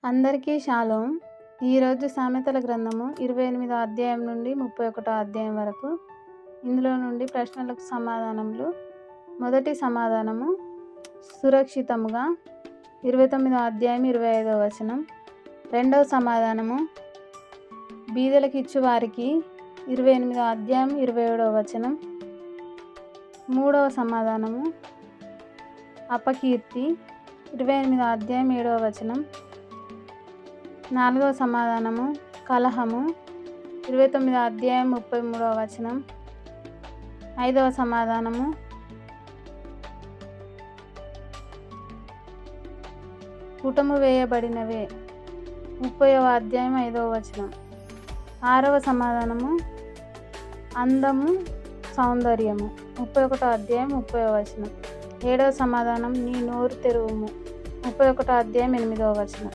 అందరికీ షాలోమ్. ఈరోజు సామెతల గ్రంథము 28వ అధ్యాయం నుండి 31వ అధ్యాయం వరకు. ఇందులో నుండి ప్రశ్నలకు సమాధానములు. మొదటి సమాధానము సురక్షితముగా 29వ అధ్యాయం 25వ వచనం. రెండవ సమాధానము బీదలకు ఇచ్చు వారికి 28వ అధ్యాయం 27వ వచనం. మూడవ సమాధానము అపకీర్తి 28వ అధ్యాయం 7వ వచనం. నాలుగవ సమాధానము కలహము 29వ అధ్యాయం 33వ వచనం. ఐదవ సమాధానము పుటము వేయబడినవే 30వ అధ్యాయం 5వ వచనం. ఆరవ సమాధానము అందము సౌందర్యము 31వ అధ్యాయం 30వ వచనం. ఏడవ సమాధానం నీ నోరు తెరువుము 31వ అధ్యాయం 8వ వచనం.